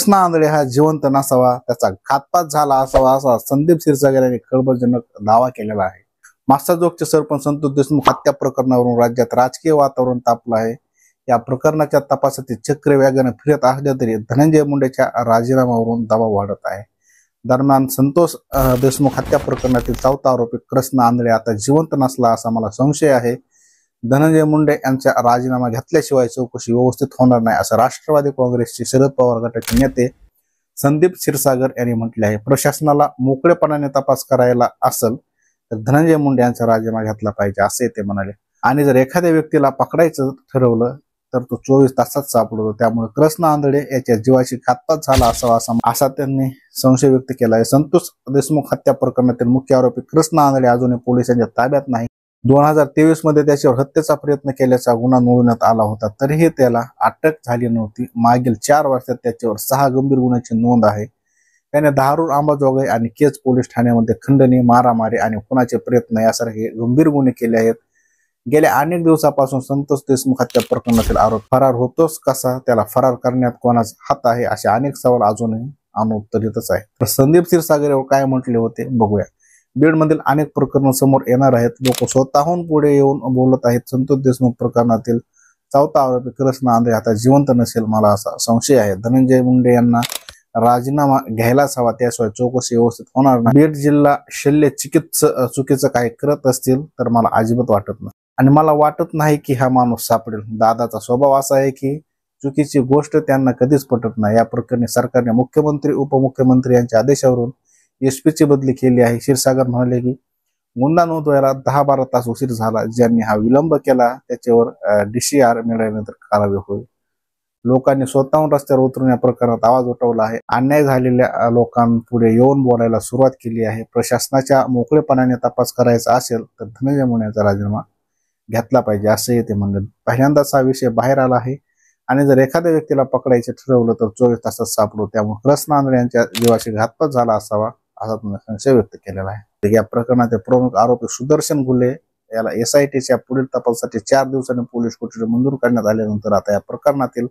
कृष्णा आंधळे हा जिवंत नसावा, त्याचा घातपात झाला असावा असा संदीप क्षीरसागर यांनी खळबळजनक दावा केलेला आहे. मास्टरजोगचे सरपंच संतोष देशमुख हत्या प्रकरणावरून राज्यात राजकीय वातावरण तापलं आहे. या प्रकरणाच्या तपासाचे चक्र वेगाने फिरत असले तरी धनंजय मुंडेच्या राजीनाम्यावरून दबाव वाढत आहे. दरम्यान संतोष देशमुख हत्या प्रकरणातील चौथा आरोपी कृष्णा आंधळे आता जिवंत नसला असा मला संशय आहे. धनंजय मुंडे यांचा राजीनामा घेतल्याशिवाय चौकशी व्यवस्थित होणार नाही असं राष्ट्रवादी काँग्रेसचे शरद पवार गटाचे नेते संदीप क्षीरसागर यांनी म्हटले आहे. प्रशासनाला मोकळेपणाने तपास करायला असेल तर धनंजय मुंडे यांचा राजीनामा घेतला पाहिजे असे ते म्हणाले. आणि जर एखाद्या व्यक्तीला पकडायचं ठरवलं तर तो 24 तासात सापडतो. त्यामुळे कृष्णा आंधळे याच्या जीवाशी घातपात झाला असावा असा त्यांनी संशय व्यक्त केला आहे. संतोष देशमुख हत्या प्रकरणातील मुख्य आरोपी कृष्णा आंधळे अजूनही पोलिसांच्या ताब्यात नाही. 2023 मध्ये त्याच्यावर हत्येचा प्रयत्न केल्याचा गुन्हा नोंदवण्यात आला होता, तरीही त्याला अटक झाली नव्हती. मागील 4 वर्षात त्याच्यावर 6 गंभीर गुन्ह्याची नोंद आहे. त्याने धारूर, अंबाजोगाई आणि केज पोलीस ठाण्यामध्ये खंडणी, मारामारी आणि खुनाचे प्रयत्न यासारखे गंभीर गुन्हे केले आहेत. गेल्या अनेक दिवसापासून संतोष देशमुख हत्या प्रकरणातील आरोप फरार होतोच कसा, त्याला फरार करण्यात कोणाचा हात आहे असे अनेक सवाल अजूनही अनुत्तरितच आहे. तर संदीप क्षीरसागर यावर काय म्हटले होते बघूया. बीडमधील अनेक प्रकरण समोर येणार आहेत. लोक स्वतःहून पुढे येऊन बोलत आहेत. संतोष देशमुख प्रकरणातील चौथा आरोपी कृष्णा आंधळे आता जिवंत नसेल मला असा संशय आहे. धनंजय मुंडे यांना राजीनामा घ्यायलाच हवा, त्याशिवाय चौकशी व्यवस्थित होणार नाही. बीड जिल्हा शल्य चिकित्सक चुकीचं काही करत असतील तर मला अजिबात वाटत नाही आणि मला वाटत नाही की हा माणूस सापडेल. दादाचा स्वभाव असा आहे की चुकीची गोष्ट त्यांना कधीच पटत नाही. या प्रकरणी सरकारने मुख्यमंत्री, उपमुख्यमंत्री यांच्या आदेशावरून एसपीची बदली केली आहे. क्षीरसागर म्हणाले की गुन्हा नोंदवायला 10-12 तास उशीर झाला. ज्यांनी हा विलंब केला त्याच्यावर DCR मिळाल्यानंतर कारवाई होईल. लोकांनी स्वतःहून रस्त्यावर उतरून या प्रकरणात आवाज उठवला आहे. अन्याय झालेल्या लोकांपुढे येऊन बोलायला सुरुवात केली आहे. प्रशासनाच्या मोकळेपणाने तपास करायचा असेल तर धनंजय मुंडेचा राजीनामा घेतला पाहिजे असेही ते म्हणले. पहिल्यांदाच हा विषय बाहेर आला आहे आणि जर एखाद्या व्यक्तीला पकडायचे ठरवलं तर 24 तासात सापडू. त्यामुळे कृष्णा आंधळे यांच्या जीवाशी घातपात झाला असावा असा त्यांनी संशय व्यक्त केलेला आहे. या प्रकरणाचे प्रमुख आरोपी सुदर्शन गुले याला SITच्या पुढील तपासासाठी 4 दिवसांनी पोलीस कोठडी मंजूर करण्यात आल्यानंतर आता या प्रकरणातील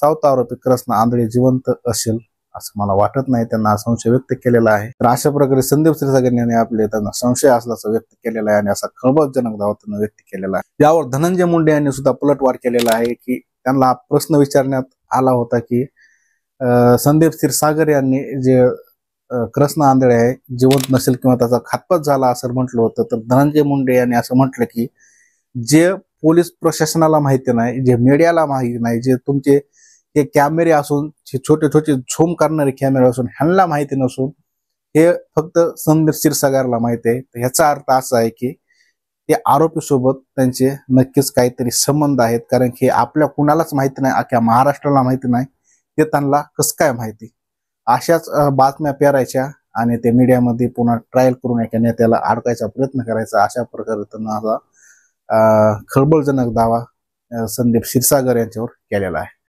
चौथा आरोपी कृष्णा आंधळे जिवंत असेल असं मला वाटत नाही. त्यांना संशय व्यक्त केलेला आहे. तर अशा प्रकारे संदीप क्षीरसागर यांनी आपले त्यांना संशय असल्याचं व्यक्त केलेला आहे आणि असा खळबळजनक दावा त्यांना व्यक्त केलेला आहे. यावर धनंजय मुंडे यांनी सुद्धा पलटवार केलेला आहे की त्यांना प्रश्न विचारण्यात आला होता की संदीप क्षीरसागर यांनी जे कृष्णा आंधळे आहे जिवंत नसेल किंवा त्याचा घातपात झाला असं म्हटलं होतं, तर धनंजय मुंडे यांनी असं म्हटलं की जे पोलीस प्रशासनाला माहिती नाही, जे मीडियाला माहिती नाही, जे तुमचे हे कॅमेरे असून, छोटे छोटे झूम करणारे कॅमेरे असून ह्यांना माहिती नसून हे फक्त संदीप क्षीरसागरला माहिती आहे. तर ह्याचा अर्थ असा आहे की ते आरोपी सोबत त्यांचे नक्कीच काहीतरी संबंध आहेत, कारण की आपल्या कुणालाच माहिती नाही, अख्ख्या महाराष्ट्राला माहिती नाही, ते त्यांना कसं काय माहिती. अशाच बातम्या पेरायच्या आणि ते मीडियामध्ये पुन्हा ट्रायल करून एका नेत्याला अडकायचा प्रयत्न करायचा. अशा प्रकारे त्यांना असा खळबळजनक दावा संदीप क्षीरसागर यांच्यावर केलेला आहे.